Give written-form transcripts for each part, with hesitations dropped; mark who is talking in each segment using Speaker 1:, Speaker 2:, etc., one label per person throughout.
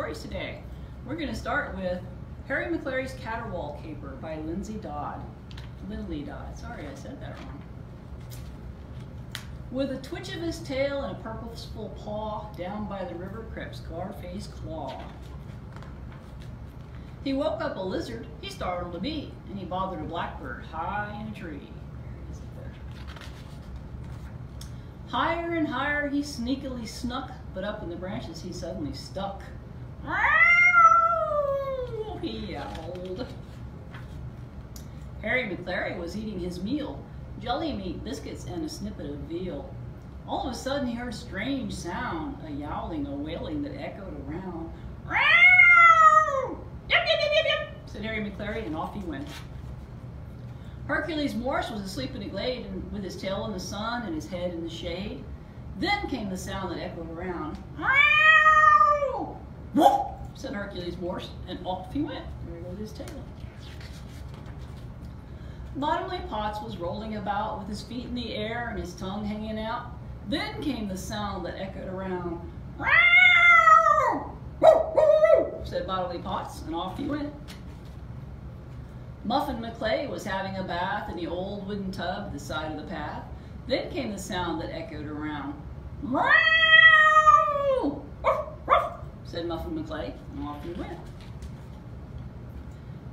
Speaker 1: stories today. We're going to start with Harry Maclary's Caterwaul Caper by Lynley Dodd. Sorry, I said that wrong. With a twitch of his tail and a purposeful paw, down by the river crept Scar-faced Claw. He woke up a lizard, he startled a bee, and he bothered a blackbird high in a tree. Higher and higher he sneakily snuck, but up in the branches he suddenly stuck. He howled. Harry Maclary was eating his meal, jelly meat, biscuits, and a snippet of veal. All of a sudden he heard a strange sound, a yowling, a wailing that echoed around. Yip, yip, yip, yip, yip, said Harry Maclary, and off he went. Hercules Morse was asleep in a glade and with his tail in the sun and his head in the shade. Then came the sound that echoed around. Woof, said Hercules Morse, and off he went. There goes his tail. Bottomley Potts was rolling about with his feet in the air and his tongue hanging out. Then came the sound that echoed around. Said Bottomley Potts, and off he went. Muffin McClay was having a bath in the old wooden tub at the side of the path. Then came the sound that echoed around. Said Muffin McClay, and off he went.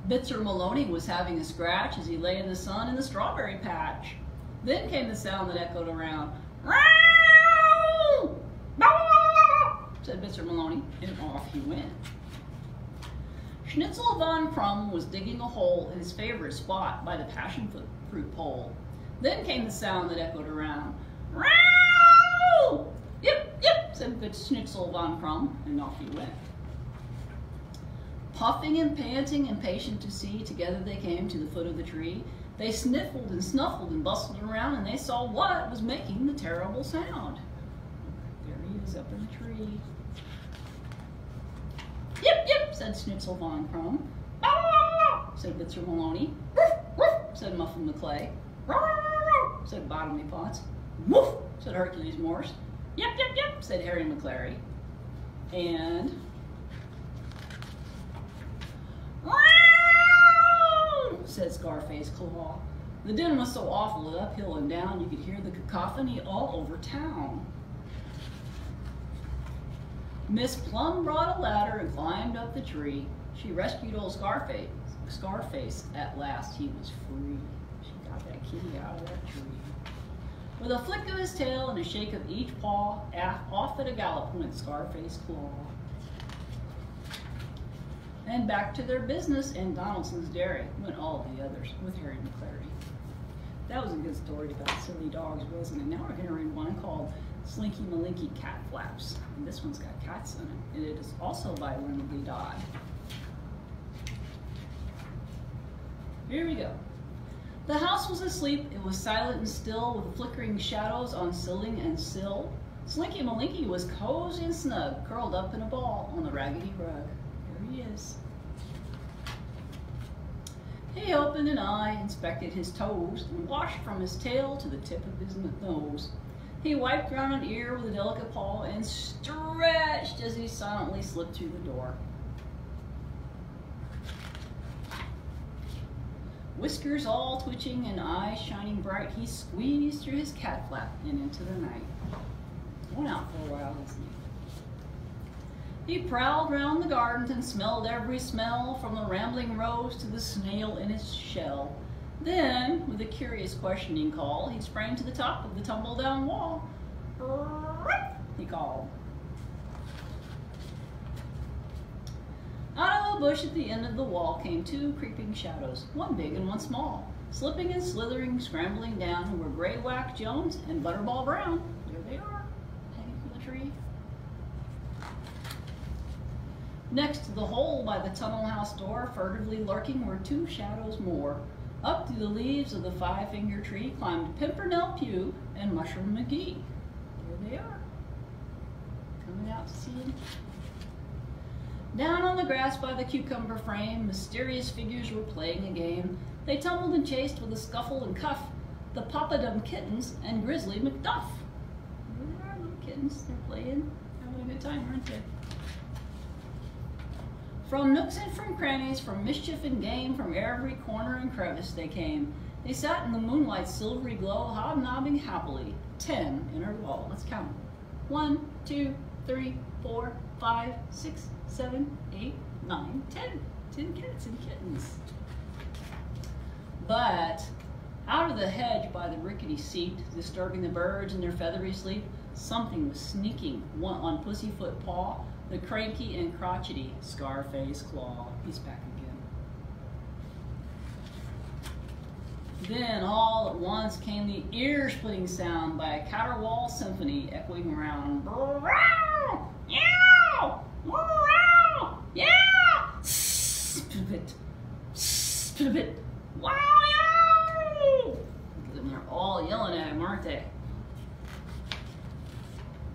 Speaker 1: Bitzer Maloney was having a scratch as he lay in the sun in the strawberry patch. Then came the sound that echoed around. Said Bitzer Maloney, and off he went. Schnitzel von Krumm was digging a hole in his favorite spot by the passion fruit pole. Then came the sound that echoed around. Yip, yip, said Schnitzel von Krumm, and off he went. Puffing and panting, impatient to see, together they came to the foot of the tree. They sniffled and snuffled and bustled around, and they saw what was making the terrible sound. There he is up in the tree. Yip, yip, said Schnitzel von Krumm. Said Bitzer Maloney. Said Muffin McClay. Said Bottomley Potts. Woof, said Hercules Morse. Yip, yip, yip, said Harry Maclary. And said Scar-faced Claw. The din was so awful that uphill and down you could hear the cacophony all over town. Miss Plum brought a ladder and climbed up the tree. She rescued old Scarface. At last he was free. She got that kitty out of that tree. With a flick of his tail and a shake of each paw, off at a gallop went Scar-faced Claw. And back to their business and Donaldson's dairy went all the others with Harry Maclary. That was a good story about silly dogs, wasn't it? Now we're going to read one called Slinky Malinki Catflaps. And this one's got cats in it. And it is also by Lynley Dodd. Here we go. The house was asleep. It was silent and still, with flickering shadows on ceiling and sill. Slinky Malinki was cozy and snug, curled up in a ball on the raggedy rug. There he is. He opened an eye, inspected his toes, and washed from his tail to the tip of his nose. He wiped round an ear with a delicate paw and stretched as he silently slipped through the door. Whiskers all twitching and eyes shining bright, he squeezed through his cat flap and into the night. Went out for a while, isn't he? He prowled round the gardens and smelled every smell, from the rambling rose to the snail in its shell. Then, with a curious questioning call, he sprang to the top of the tumble-down wall. He called. Out of a bush at the end of the wall came two creeping shadows, one big and one small. Slipping and slithering, scrambling down, were Gray-Whack Jones and Butterball Brown. There they are, hanging from the tree. Next to the hole by the tunnel house door, furtively lurking, were two shadows more. Up through the leaves of the five-finger tree climbed Pimpernel Pugh and Mushroom McGee. There they are, coming out to see him. Down on the grass by the cucumber frame, mysterious figures were playing a game. They tumbled and chased with a scuffle and cuff the Papa-Dum Kittens and Grizzly McDuff. There they are, little kittens. They're playing, having a good time, aren't they? From nooks and from crannies, from mischief and game, from every corner and crevice they came. They sat in the moonlight's silvery glow, hobnobbing happily. 10 in a row. Let's count. 1, 2, 3, 4, 5, 6, 7, 8, 9, 10. 10 cats and kittens. But out of the hedge by the rickety seat, disturbing the birds in their feathery sleep, something was sneaking on Pussyfoot paw, the cranky and crotchety Scarface claw. He's back again. Then all at once came the ear-splitting sound by a Caterwaul symphony echoing around. Meow! Meow! Yeah! Spit-a-bit. Spit-a-bit. Wow! And they're all yelling at him, aren't they?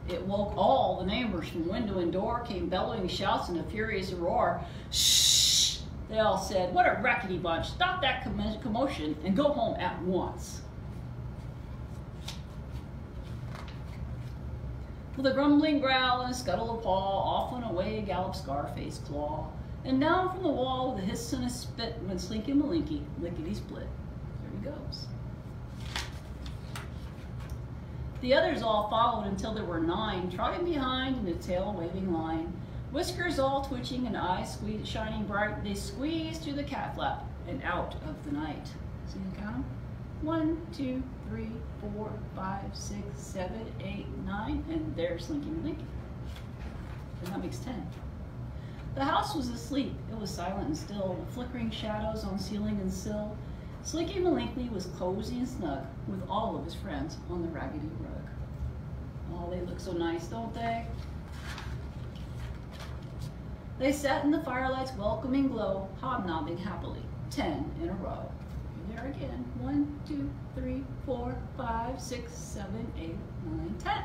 Speaker 1: It woke all the neighbors from window and door, came bellowing shouts and a furious roar. Shh! They all said, what a rackety bunch. Stop that commotion and go home at once. With a grumbling growl and a scuttle of paw, off and away galloped Scarface Claw. And down from the wall with a hiss and a spit went Slinky Malinki, lickety-split. There he goes. The others all followed until there were 9, trotting behind in a tail-waving line. Whiskers all twitching and eyes shining bright, they squeezed through the cat flap and out of the night. So you count them? 1, 2, 3, 4, 5, 6, 7, 8, 9, and there's Slinky Malinki. And that makes 10. The house was asleep. It was silent and still, with flickering shadows on ceiling and sill. Slinky Malinki was cozy and snug with all of his friends on the raggedy rug. Oh, they look so nice, don't they? They sat in the firelight's welcoming glow, hobnobbing happily, 10 in a row. And there again, 1, 2, 3, 4, 5, 6, 7, 8, 9, 10.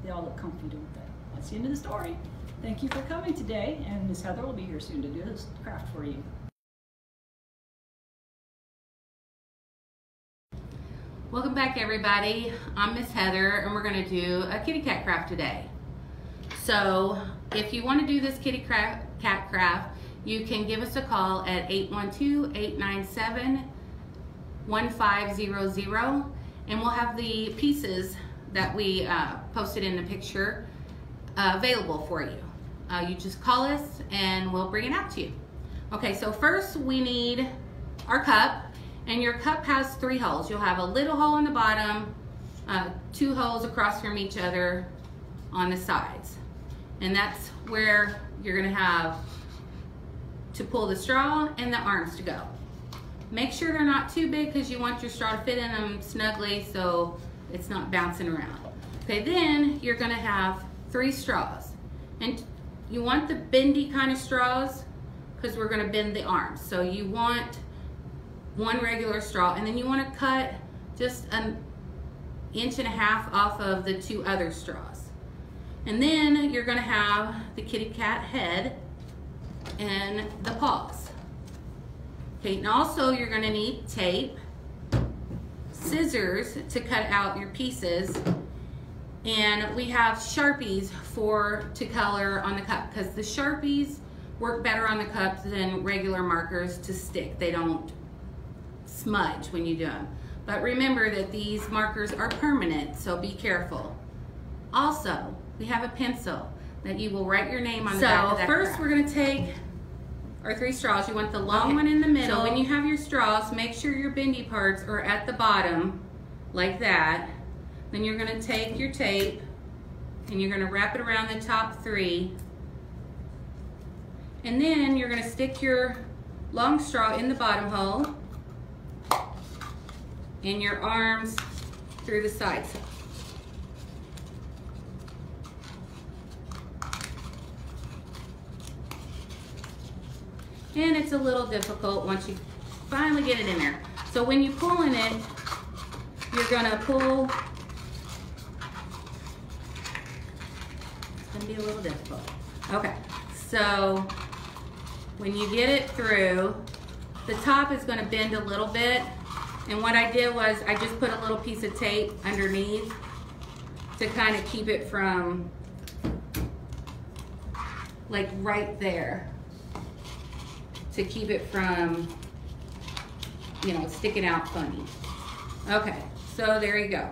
Speaker 1: They all look comfy, don't they? That's the end of the story. Thank you for coming today, and Miss Heather will be here soon to do this craft for you.
Speaker 2: Welcome back, everybody. I'm Miss Heather, and we're going to do a kitty cat craft today. So if you want to do this kitty cat craft, you can give us a call at 812-897-1500, and we'll have the pieces that we posted in the picture available for you. You just call us and we'll bring it out to you. Okay, so first we need our cup, and your cup has 3 holes. You'll have a little hole in the bottom, 2 holes across from each other on the sides. And that's where you're gonna have to pull the straw and the arms to go. Make sure they're not too big because you want your straw to fit in them snugly so it's not bouncing around. Okay, then you're gonna have 3 straws. And you want the bendy kind of straws because we're gonna bend the arms. So you want 1 regular straw, and then you wanna cut just 1.5 inches off of the 2 other straws. And then you're gonna have the kitty cat head and the paws. Okay, and also you're gonna need tape, scissors to cut out your pieces, and we have Sharpies to color on the cup, because the Sharpies work better on the cups than regular markers to stick. They don't smudge when you do them. But remember that these markers are permanent, so be careful. Also, we have a pencil that you will write your name on the back of that. So first we're gonna take our 3 straws. You want the long one in the middle. So when you have your straws, make sure your bendy parts are at the bottom, like that. Then you're gonna take your tape and you're gonna wrap it around the top 3. And then you're gonna stick your long straw in the bottom hole and your arms through the sides. And it's a little difficult once you finally get it in there. So when you pull in it, you're gonna pull. It's gonna be a little difficult. Okay, so when you get it through, the top is gonna bend a little bit. And what I did was I just put a little piece of tape underneath to kind of keep it from, like, right there. to keep it from, you know, sticking out funny. Okay, so there you go.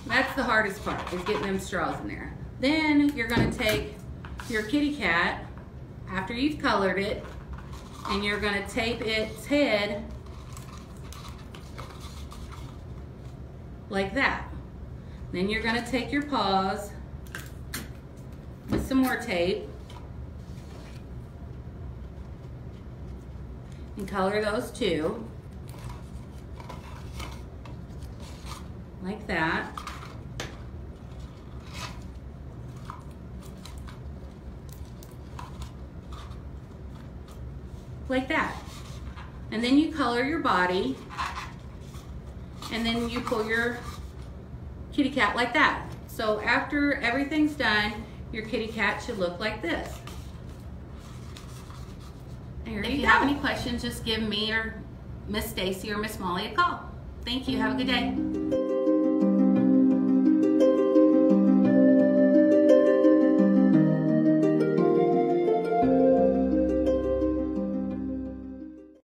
Speaker 2: That's the hardest part, is getting them straws in there. Then you're gonna take your kitty cat, after you've colored it, and you're gonna tape its head like that. Then you're gonna take your paws with some more tape and color those too, like that. Like that. And then you color your body, and then you pull your kitty cat like that. So after everything's done, your kitty cat should look like this. If you have any questions, just give me or Miss Stacey or Miss Molly a call. Thank you. Have a good day.